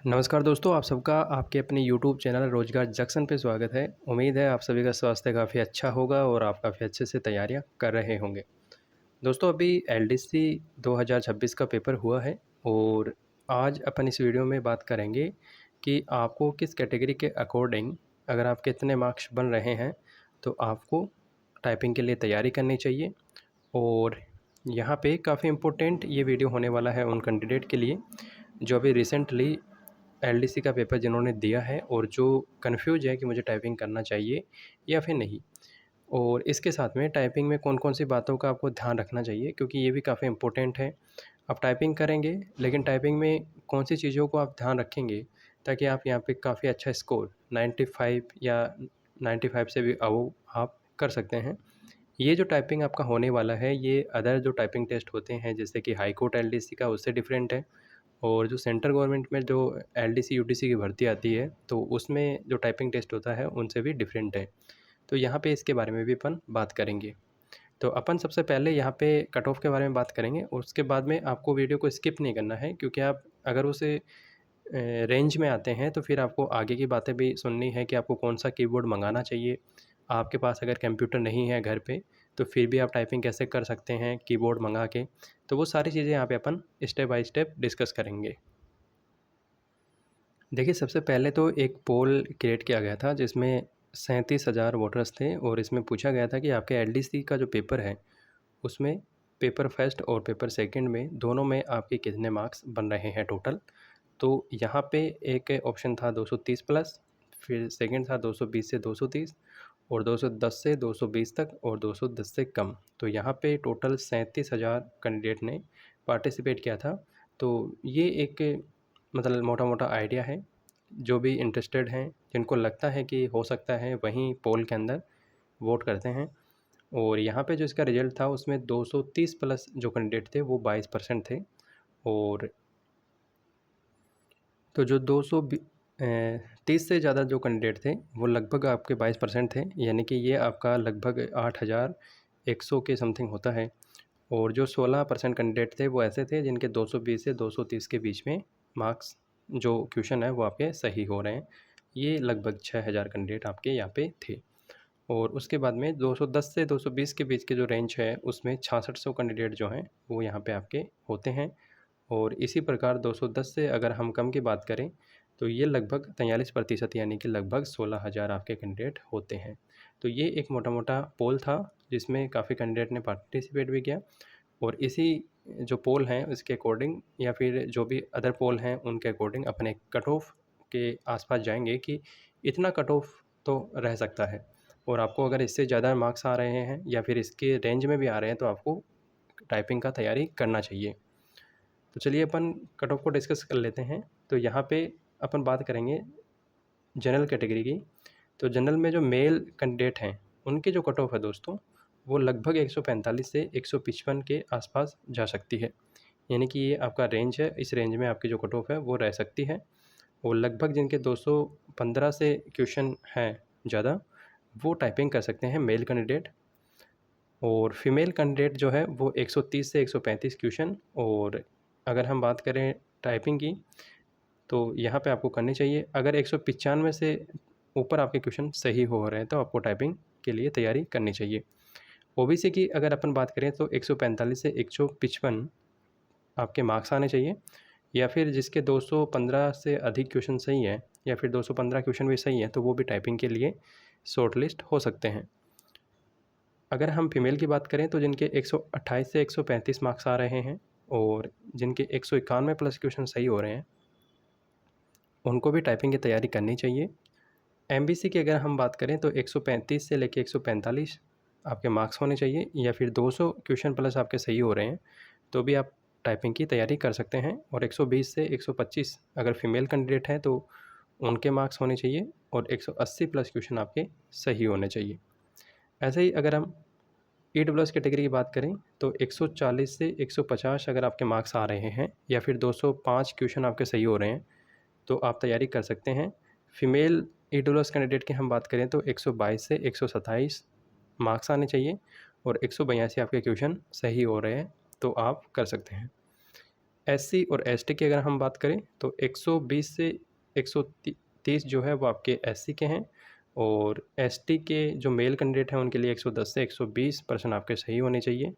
नमस्कार दोस्तों, आप सबका आपके अपने यूट्यूब चैनल रोजगार जंक्शन पे स्वागत है। उम्मीद है आप सभी का स्वास्थ्य काफ़ी अच्छा होगा और आप काफ़ी अच्छे से तैयारियां कर रहे होंगे। दोस्तों, अभी एलडीसी 2026 का पेपर हुआ है और आज अपन इस वीडियो में बात करेंगे कि आपको किस कैटेगरी के अकॉर्डिंग अगर आपके इतने मार्क्स बन रहे हैं तो आपको टाइपिंग के लिए तैयारी करनी चाहिए। और यहाँ पे काफ़ी इम्पोर्टेंट ये वीडियो होने वाला है उन कैंडिडेट के लिए जो अभी रिसेंटली एलडीसी का पेपर जिन्होंने दिया है और जो कन्फ्यूज है कि मुझे टाइपिंग करना चाहिए या फिर नहीं। और इसके साथ में टाइपिंग में कौन कौन सी बातों का आपको ध्यान रखना चाहिए, क्योंकि ये भी काफ़ी इम्पोर्टेंट है। आप टाइपिंग करेंगे लेकिन टाइपिंग में कौन सी चीज़ों को आप ध्यान रखेंगे ताकि आप यहाँ पे काफ़ी अच्छा स्कोर 95 या 95 से भी अबव आप कर सकते हैं। ये जो टाइपिंग आपका होने वाला है ये अदर जो टाइपिंग टेस्ट होते हैं जैसे कि हाई कोर्ट एलडीसी का उससे डिफरेंट है। और जो सेंट्रल गवर्नमेंट में जो एलडीसी यूडीसी की भर्ती आती है तो उसमें जो टाइपिंग टेस्ट होता है उनसे भी डिफरेंट है। तो यहाँ पे इसके बारे में भी अपन बात करेंगे। तो अपन सबसे पहले यहाँ पे कट ऑफ के बारे में बात करेंगे और उसके बाद में आपको वीडियो को स्किप नहीं करना है, क्योंकि आप अगर उसे रेंज में आते हैं तो फिर आपको आगे की बातें भी सुननी है कि आपको कौन सा कीबोर्ड मंगाना चाहिए। आपके पास अगर कंप्यूटर नहीं है घर पे तो फिर भी आप टाइपिंग कैसे कर सकते हैं कीबोर्ड मंगा के। तो वो सारी चीज़ें यहाँ पे अपन स्टेप बाय स्टेप डिस्कस करेंगे। देखिए, सबसे पहले तो एक पोल क्रिएट किया गया था जिसमें 37,000 वोटर्स थे और इसमें पूछा गया था कि आपके एलडीसी का जो पेपर है उसमें पेपर फर्स्ट और पेपर सेकंड में दोनों में आपके कितने मार्क्स बन रहे हैं टोटल। तो यहाँ पे एक ऑप्शन था 230 प्लस, फिर सेकंड था 220 से 230 और 210 से 220 तक और 210 से कम। तो यहाँ पे टोटल 37,000 कैंडिडेट ने पार्टिसिपेट किया था। तो ये एक मतलब मोटा मोटा आइडिया है। जो भी इंटरेस्टेड हैं जिनको लगता है कि हो सकता है वहीं पोल के अंदर वोट करते हैं। और यहाँ पे जो इसका रिज़ल्ट था उसमें 230 प्लस जो कैंडिडेट थे वो 22% थे। और तो जो 30 से ज़्यादा जो कैंडिडेट थे वो लगभग आपके 22% थे, यानी कि ये आपका लगभग 8,100 के समथिंग होता है। और जो 16% कैंडिडेट थे वो ऐसे थे जिनके 220 से 230 के बीच में मार्क्स जो क्वेश्चन है वो आपके सही हो रहे हैं। ये लगभग 6,000 कैंडिडेट आपके यहाँ पे थे। और उसके बाद में 210 से 220 के बीच के जो रेंज है उसमें 6600 कैंडिडेट जो हैं वो यहाँ पे आपके होते हैं। और इसी प्रकार 210 से अगर हम कम की बात करें तो ये लगभग 43% यानी कि लगभग 16,000 आपके कैंडिडेट होते हैं। तो ये एक मोटा मोटा पोल था जिसमें काफ़ी कैंडिडेट ने पार्टिसिपेट भी किया। और इसी जो पोल हैं उसके अकॉर्डिंग या फिर जो भी अदर पोल हैं उनके अकॉर्डिंग अपने कट ऑफ के आसपास जाएंगे कि इतना कट ऑफ तो रह सकता है। और आपको अगर इससे ज़्यादा मार्क्स आ रहे हैं या फिर इसके रेंज में भी आ रहे हैं तो आपको टाइपिंग का तैयारी करना चाहिए। तो चलिए अपन कट ऑफ को डिस्कस कर लेते हैं। तो यहाँ पे अपन बात करेंगे जनरल कैटेगरी की। तो जनरल में जो मेल कैंडिडेट हैं उनकी जो कट ऑफ है दोस्तों वो लगभग 145 से 155 के आसपास जा सकती है। यानी कि ये आपका रेंज है, इस रेंज में आपकी जो कट ऑफ है वो रह सकती है। और लगभग जिनके 215 से क्वेश्चन हैं ज़्यादा वो टाइपिंग कर सकते हैं मेल कैंडिडेट। और फीमेल कैंडिडेट जो है वो 130 से 135 क्वेश्चन। और अगर हम बात करें टाइपिंग की तो यहाँ पे आपको करनी चाहिए अगर 195 से ऊपर आपके क्वेश्चन सही हो रहे हैं तो आपको टाइपिंग के लिए तैयारी करनी चाहिए। ओबीसी की अगर अपन बात करें तो 145 से 155 आपके मार्क्स आने चाहिए, या फिर जिसके 215 से अधिक क्वेश्चन सही है या फिर 215 क्वेश्चन भी सही है तो वो भी टाइपिंग के लिए शॉर्ट लिस्ट हो सकते हैं। अगर हम फीमेल की बात करें तो जिनके 128 से 135 मार्क्स आ रहे हैं और जिनके 191 प्लस क्वेश्चन सही हो रहे हैं उनको भी टाइपिंग की तैयारी करनी चाहिए। एमबीसी की अगर हम बात करें तो 135 से लेके 145 आपके मार्क्स होने चाहिए, या फिर 200 क्वेश्चन प्लस आपके सही हो रहे हैं तो भी आप टाइपिंग की तैयारी कर सकते हैं। और 120 से 125 अगर फीमेल कैंडिडेट हैं तो उनके मार्क्स होने चाहिए और 180 प्लस क्वेश्चन आपके सही होने चाहिए। ऐसे ही अगर हम ईडब्ल्यूएस कैटेगरी की बात करें तो 140 से 150 अगर आपके मार्क्स आ रहे हैं या फिर 205 क्वेश्चन आपके सही हो रहे हैं तो आप तैयारी कर सकते हैं। फीमेल ईडब्ल्यूएस कैंडिडेट की हम बात करें तो 122 से 127 मार्क्स आने चाहिए और 182 आपके क्वेश्चन सही हो रहे हैं तो आप कर सकते हैं। एससी और एसटी की अगर हम बात करें तो 120 से 130 जो है वो आपके एससी के हैं, और एसटी के जो मेल कैंडिडेट हैं उनके लिए 110 से 120% आपके सही होने चाहिए,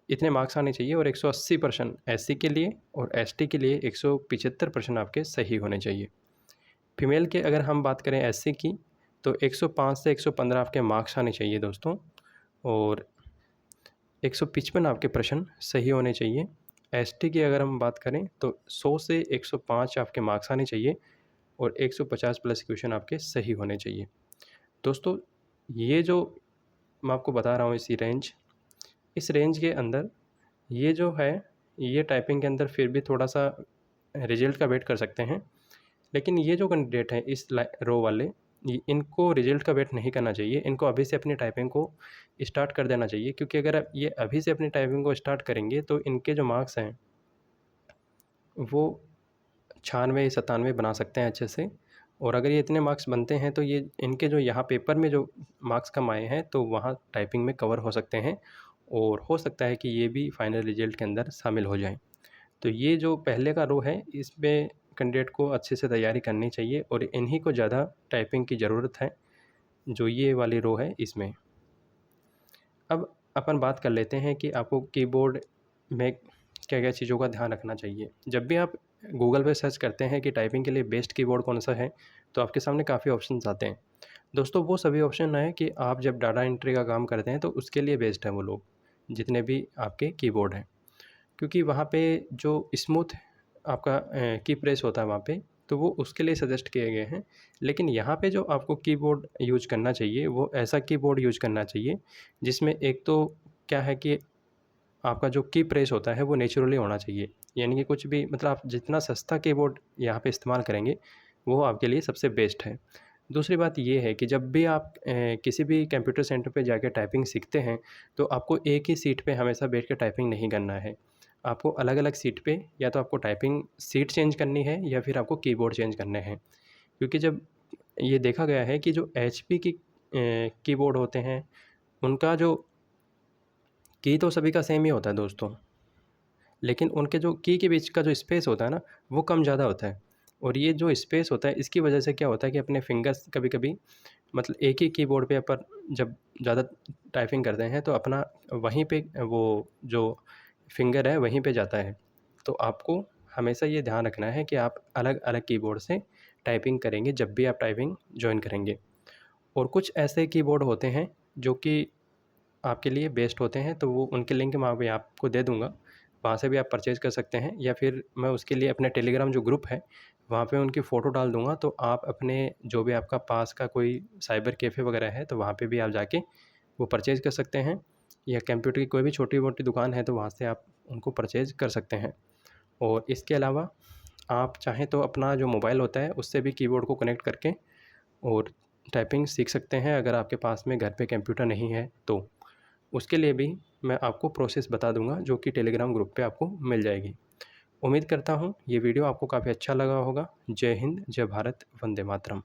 इतने मार्क्स आने चाहिए। और 180% एससी के लिए और एसटी के लिए 175% आपके सही होने चाहिए। फीमेल के अगर हम बात करें एससी की तो 105 से 115 आपके मार्क्स आने चाहिए दोस्तों, और 155 आपके प्रश्न सही होने चाहिए। एसटी की अगर हम बात करें तो 100 से 105 आपके मार्क्स आने चाहिए, और 150 प्लस क्वेश्चन आपके सही होने चाहिए। दोस्तों ये जो मैं आपको बता रहा हूँ इस रेंज के अंदर ये जो है, ये टाइपिंग के अंदर फिर भी थोड़ा सा रिजल्ट का वेट कर सकते हैं, लेकिन ये जो कैंडिडेट हैं इस रो वाले, इनको रिजल्ट का वेट नहीं करना चाहिए। इनको अभी से अपनी टाइपिंग को स्टार्ट कर देना चाहिए, क्योंकि अगर ये अभी से अपनी टाइपिंग को स्टार्ट करेंगे तो इनके जो मार्क्स हैं वो 96-97 बना सकते हैं अच्छे से। और अगर ये इतने मार्क्स बनते हैं तो ये इनके जो यहाँ पेपर में जो मार्क्स कम आए हैं तो वहाँ टाइपिंग में कवर हो सकते हैं, और हो सकता है कि ये भी फाइनल रिजल्ट के अंदर शामिल हो जाएं। तो ये जो पहले का रो है इसमें कैंडिडेट को अच्छे से तैयारी करनी चाहिए, और इन्हीं को ज़्यादा टाइपिंग की ज़रूरत है, जो ये वाली रो है इसमें। अब अपन बात कर लेते हैं कि आपको कीबोर्ड में क्या क्या चीज़ों का ध्यान रखना चाहिए। जब भी आप गूगल पे सर्च करते हैं कि टाइपिंग के लिए बेस्ट कीबोर्ड कौन सा है, तो आपके सामने काफ़ी ऑप्शंस आते हैं। दोस्तों वो सभी ऑप्शन है कि आप जब डाटा एंट्री का काम करते हैं तो उसके लिए बेस्ट है वो लोग, जितने भी आपके कीबोर्ड हैं, क्योंकि वहाँ पे जो स्मूथ आपका की प्रेस होता है वहाँ पे, तो वो उसके लिए सजेस्ट किए गए हैं। लेकिन यहाँ पे जो आपको कीबोर्ड यूज करना चाहिए वो ऐसा कीबोर्ड यूज करना चाहिए जिसमें एक तो क्या है कि आपका जो की प्रेस होता है वो नेचुरली होना चाहिए, यानी कि कुछ भी मतलब आप जितना सस्ता कीबोर्ड यहाँ पे इस्तेमाल करेंगे वो आपके लिए सबसे बेस्ट है। दूसरी बात ये है कि जब भी आप किसी भी कंप्यूटर सेंटर पे जाके टाइपिंग सीखते हैं तो आपको एक ही सीट पे हमेशा बैठ के टाइपिंग नहीं करना है। आपको अलग अलग सीट पे या तो आपको टाइपिंग सीट चेंज करनी है या फिर आपको कीबोर्ड चेंज करने हैं, क्योंकि जब ये देखा गया है कि जो एचपी की कीबोर्ड होते हैं उनका जो की तो सभी का सेम ही होता है दोस्तों, लेकिन उनके जो की के बीच का जो स्पेस होता है ना वो कम ज़्यादा होता है। और ये जो स्पेस होता है इसकी वजह से क्या होता है कि अपने फिंगर्स कभी कभी मतलब एक ही कीबोर्ड पे अपन जब ज़्यादा टाइपिंग करते हैं तो अपना वहीं पे वो जो फिंगर है वहीं पे जाता है। तो आपको हमेशा ये ध्यान रखना है कि आप अलग अलग कीबोर्ड से टाइपिंग करेंगे जब भी आप टाइपिंग ज्वाइन करेंगे। और कुछ ऐसे कीबोर्ड होते हैं जो कि आपके लिए बेस्ट होते हैं, तो वो उनके लिंक मैं अभी आपको दे दूँगा, वहाँ से भी आप परचेज़ कर सकते हैं, या फिर मैं उसके लिए अपने टेलीग्राम जो ग्रुप है वहाँ पे उनकी फ़ोटो डाल दूँगा, तो आप अपने जो भी आपका पास का कोई साइबर कैफ़े वगैरह है तो वहाँ पे भी आप जाके वो परचेज़ कर सकते हैं, या कंप्यूटर की कोई भी छोटी-मोटी दुकान है तो वहाँ से आप उनको परचेज़ कर सकते हैं। और इसके अलावा आप चाहें तो अपना जो मोबाइल होता है उससे भी कीबोर्ड को कनेक्ट करके और टाइपिंग सीख सकते हैं, अगर आपके पास में घर पे कंप्यूटर नहीं है तो। उसके लिए भी मैं आपको प्रोसेस बता दूंगा जो कि टेलीग्राम ग्रुप पे आपको मिल जाएगी। उम्मीद करता हूँ ये वीडियो आपको काफ़ी अच्छा लगा होगा। जय हिंद, जय भारत, वंदे मातरम।